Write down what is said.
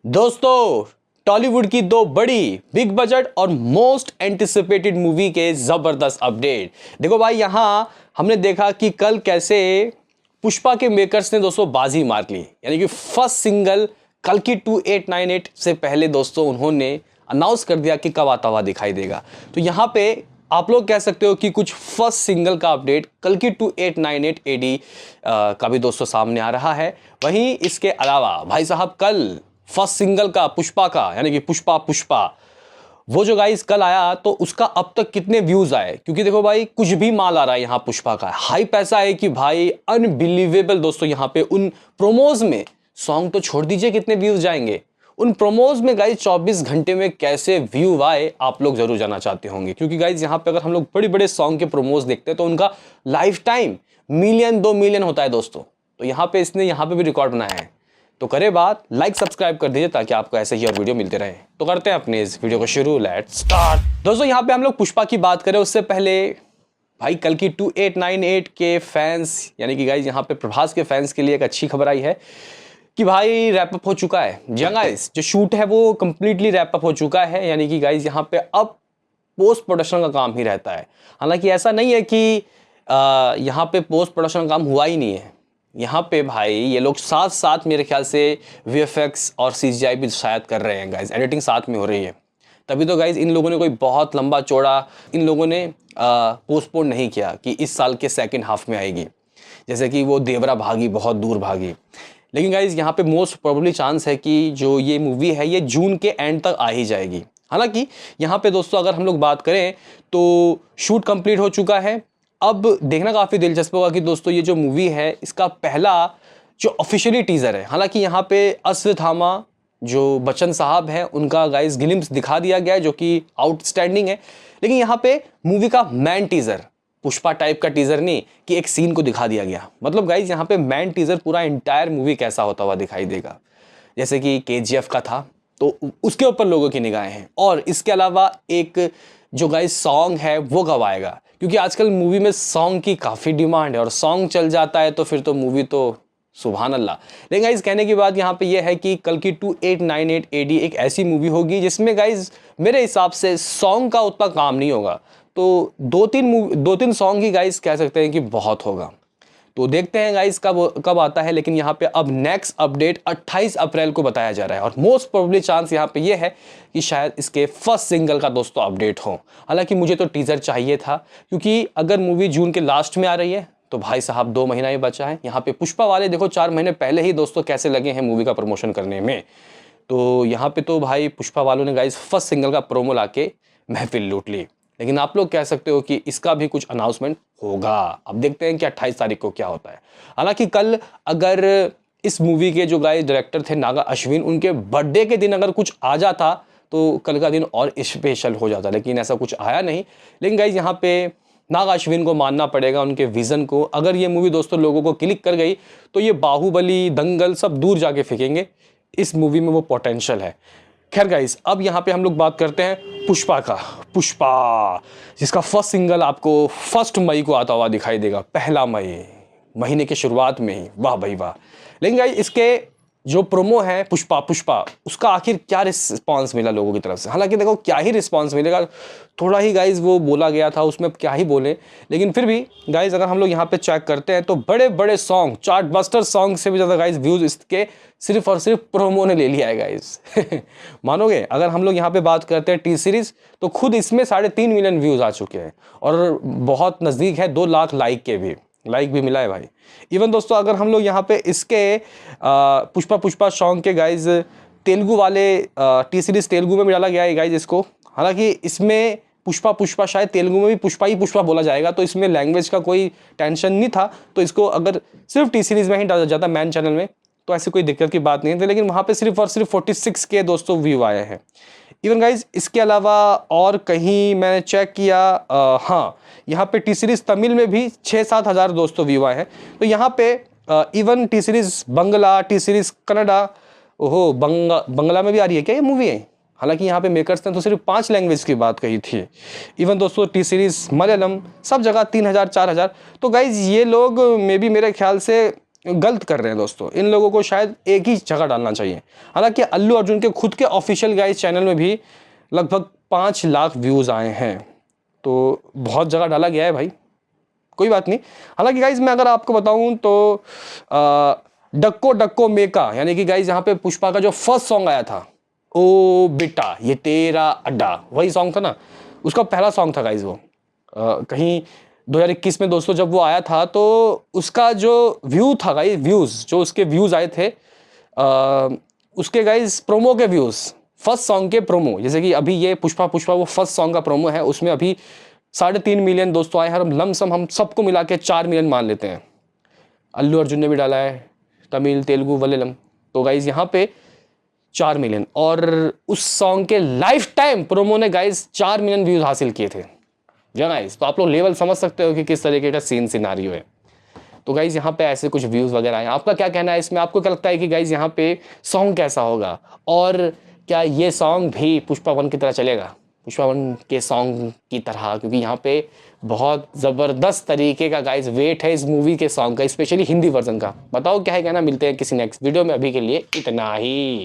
दोस्तों, टॉलीवुड की दो बड़ी बिग बजट और मोस्ट एंटिसिपेटेड मूवी के जबरदस्त अपडेट। देखो भाई, यहां हमने देखा कि कल कैसे पुष्पा के मेकर्स ने दोस्तों बाजी मार ली। यानी कि फर्स्ट सिंगल कल्कि 2898 से पहले दोस्तों उन्होंने अनाउंस कर दिया कि कब आता हुआ दिखाई देगा। तो यहां पे आप लोग कह सकते हो कि कुछ फर्स्ट सिंगल का अपडेट कल्कि 2898 एडी का भी दोस्तों सामने आ रहा है। वहीं इसके अलावा भाई साहब कल फर्स्ट सिंगल का पुष्पा का, यानी कि पुष्पा पुष्पा, वो जो गाइस कल आया तो उसका अब तक कितने व्यूज आए, क्योंकि देखो भाई कुछ भी माल आ रहा है यहाँ पुष्पा का। हाइप ऐसा है कि भाई अनबिलीवेबल दोस्तों। यहाँ पे उन प्रोमोज में सॉन्ग तो छोड़ दीजिए कितने व्यूज जाएंगे, उन प्रोमोज में गाइस 24 घंटे में कैसे व्यू आए आप लोग जरूर जानना चाहते होंगे। क्योंकि गाइस यहाँ पे अगर हम लोग बड़े बड़े सॉन्ग के प्रोमोज देखते हैं तो उनका लाइफ टाइम मिलियन 2 मिलियन होता है दोस्तों। तो यहाँ पे इसने यहाँ पे भी रिकॉर्ड बनाया है। तो करे बात, लाइक सब्सक्राइब कर दीजिए ताकि आपको ऐसे ही और वीडियो मिलते रहे। तो करते हैं अपने इस वीडियो को शुरू। Let's start. दोस्तों यहाँ पे हम लोग पुष्पा की बात करें उससे पहले भाई कल की 2898 के फैंस, यानी कि गाइस यहाँ पे प्रभास के फैंस के लिए एक अच्छी खबर आई है कि भाई रैप अप हो चुका है। गाइस जो शूट है वो कंप्लीटली रैप अप हो चुका है। यानी कि गाइस यहाँ पे अब पोस्ट प्रोडक्शन का काम ही रहता है। हालांकि ऐसा नहीं है कि यहाँ पे पोस्ट प्रोडक्शन का काम हुआ ही नहीं है। यहाँ पे भाई ये लोग साथ साथ मेरे ख्याल से वीएफएक्स और सीजीआई भी शायद कर रहे हैं गाइस। एडिटिंग साथ में हो रही है। तभी तो गाइस इन लोगों ने कोई बहुत लंबा चौड़ा इन लोगों ने पोस्टपोन नहीं किया कि इस साल के सेकंड हाफ में आएगी, जैसे कि वो देवरा भागी बहुत दूर भागी। लेकिन गाइस यहाँ पे मोस्ट प्रोबेबली चांस है कि जो ये मूवी है ये जून के एंड तक आ ही जाएगी। हालांकि यहाँ पे दोस्तों अगर हम लोग बात करें तो शूट कंप्लीट हो चुका है। अब देखना काफ़ी दिलचस्प होगा कि दोस्तों ये जो मूवी है इसका पहला जो ऑफिशियली टीज़र है। हालांकि यहाँ पे अश्वत्थामा जो बच्चन साहब हैं उनका गाइस ग्लिम्स दिखा दिया गया है जो कि आउटस्टैंडिंग है। लेकिन यहाँ पे मूवी का मैन टीज़र, पुष्पा टाइप का टीज़र नहीं कि एक सीन को दिखा दिया गया। मतलब गाइस यहाँ पे मैन टीज़र पूरा इंटायर मूवी कैसा होता हुआ दिखाई देगा, जैसे कि केजीएफ का था तो उसके ऊपर लोगों की निगाहें हैं। और इसके अलावा एक जो गाइस सॉन्ग है वो कब आएगा, क्योंकि आजकल मूवी में सॉन्ग की काफ़ी डिमांड है और सॉन्ग चल जाता है तो फिर तो मूवी तो सुभान अल्लाह। लेकिन गाइस कहने की बात यहाँ पे ये है कि कल की 2898 एडी एक ऐसी मूवी होगी जिसमें गाइस मेरे हिसाब से सॉन्ग का उतना काम नहीं होगा। तो दो तीन सॉन्ग ही गाइस कह सकते हैं कि बहुत होगा। तो देखते हैं गाइस कब आता है। लेकिन यहाँ पे अब नेक्स्ट अपडेट 28 अप्रैल को बताया जा रहा है और मोस्ट प्रोबेबली चांस यहाँ पे ये है कि शायद इसके फर्स्ट सिंगल का दोस्तों अपडेट हो। हालांकि मुझे तो टीज़र चाहिए था, क्योंकि अगर मूवी जून के लास्ट में आ रही है तो भाई साहब 2 महीना ही बचा है। यहाँ पे पुष्पा वाले देखो 4 महीने पहले ही दोस्तों कैसे लगे हैं मूवी का प्रमोशन करने में। तो यहाँ पे तो भाई पुष्पा वालों ने गाइस फर्स्ट सिंगल का प्रोमो ला के महफिल लूट ली। लेकिन आप लोग कह सकते हो कि इसका भी कुछ अनाउंसमेंट होगा। अब देखते हैं कि 28 तारीख को क्या होता है। हालांकि कल अगर इस मूवी के जो गाइस डायरेक्टर थे नागा अश्विन, उनके बर्थडे के दिन अगर कुछ आ जाता तो कल का दिन और स्पेशल हो जाता, लेकिन ऐसा कुछ आया नहीं। लेकिन गाइस यहाँ पे नागा अश्विन को मानना पड़ेगा उनके विजन को। अगर ये मूवी दोस्तों लोगों को क्लिक कर गई तो ये बाहुबली दंगल सब दूर जाके फेंकेंगे। इस मूवी में वो पोटेंशियल है। खैर गाइस अब यहाँ पे हम लोग बात करते हैं पुष्पा का। पुष्पा जिसका फर्स्ट सिंगल आपको 1 मई को आता हुआ दिखाई देगा। 1 मई, महीने के शुरुआत में ही। वाह भाई वाह। लेकिन गाइस इसके जो प्रोमो है पुष्पा पुष्पा, उसका आखिर क्या रिस्पांस मिला लोगों की तरफ से। हालांकि देखो क्या ही रिस्पांस मिलेगा, थोड़ा ही गाइस वो बोला गया था, उसमें क्या ही बोले। लेकिन फिर भी गाइस अगर हम लोग यहाँ पे चेक करते हैं तो बड़े बड़े सॉन्ग, चार्टबस्टर सॉन्ग से भी ज़्यादा गाइस व्यूज़ इसके सिर्फ और सिर्फ प्रोमो ने ले लिया है गाइस। मानोगे, अगर हम लोग यहाँ पे बात करते हैं टी सीरीज़ तो खुद इसमें 3.5 मिलियन व्यूज़ आ चुके हैं और बहुत नज़दीक है 2 लाख लाइक भी मिला है भाई। इवन दोस्तों अगर हम लोग यहाँ पे इसके पुष्पा पुष्पा सॉन्ग के गाइज तेलुगु वाले टी सीरीज़ तेलुगु में भी डाला गया है गाइज इसको। हालांकि इसमें पुष्पा पुष्पा शायद तेलुगु में भी पुष्पा ही पुष्पा बोला जाएगा, तो इसमें लैंग्वेज का कोई टेंशन नहीं था। तो इसको अगर सिर्फ टी सीरीज़ में ही डाला जाता मैन चैनल में तो ऐसी कोई दिक्कत की बात नहीं थी। लेकिन वहाँ पे सिर्फ और सिर्फ 46 के दोस्तों व्यू आए हैं। इवन गाइज इसके अलावा और कहीं मैंने चेक किया, हाँ यहाँ पे टी सीरीज़ तमिल में भी 6-7 हज़ार दोस्तों व्यू आए हैं। तो यहाँ पे इवन टी सीरीज़ बंगला, टी सीरीज़ कन्नडा, ओहो बंगला में भी आ रही है क्या ये मूवी है। हालांकि यहाँ पे मेकर्स ने तो सिर्फ 5 लैंग्वेज की बात कही थी। इवन दोस्तों टी सीरीज़ मलयालम सब जगह 3,000 4,000। तो गाइज ये लोग मे बी मेरे ख्याल से गलत कर रहे हैं दोस्तों। इन लोगों को शायद एक ही जगह डालना चाहिए। हालांकि अल्लू अर्जुन के खुद के ऑफिशियल गाइस चैनल में भी लगभग 5 लाख व्यूज़ आए हैं, तो बहुत जगह डाला गया है भाई, कोई बात नहीं। हालांकि गाइज मैं अगर आपको बताऊं तो डक्को डक्को मेका, यानी कि गाइज यहाँ पे पुष्पा का जो फर्स्ट सॉन्ग आया था, ओ बेटा ये तेरा अड्डा, वही सॉन्ग था ना, उसका पहला सॉन्ग था गाइज वो। कहीं 2021 में दोस्तों जब वो आया था तो उसका जो व्यू था गाइज, व्यूज़ जो उसके व्यूज़ आए थे, उसके गाइज प्रोमो के व्यूज़, फर्स्ट सॉन्ग के प्रोमो, जैसे कि अभी ये पुष्पा पुष्पा वो फर्स्ट सॉन्ग का प्रोमो है, उसमें अभी 3.5 मिलियन दोस्तों आए हैं। हम लमसम हम सबको मिला के 4 मिलियन मान लेते हैं। अल्लू अर्जुन ने भी डाला है, तमिल तेलुगु वलेलम, तो गाइज यहाँ पे 4 मिलियन, और उस सॉन्ग के लाइफ टाइम प्रोमो ने गाइज 4 मिलियन व्यूज हासिल किए थे गाइज। तो आप लोग लेवल समझ सकते हो कि किस तरीके का सीन सिनारियो है। तो गाइज यहाँ पे ऐसे कुछ व्यूज वगैरह आए। आपका क्या कहना है इसमें? आपको क्या लगता है कि गाइज यहाँ पे सॉन्ग कैसा होगा, और क्या ये सॉन्ग भी पुष्पा 1 की तरह चलेगा, पुष्पा 1 के सॉन्ग की तरह? क्योंकि यहाँ पे बहुत ज़बरदस्त तरीके का गाइज वेट है इस मूवी के सॉन्ग का, स्पेशली हिंदी वर्जन का। बताओ क्या है कहना, मिलते हैं किसी नेक्स्ट वीडियो में, अभी के लिए इतना ही।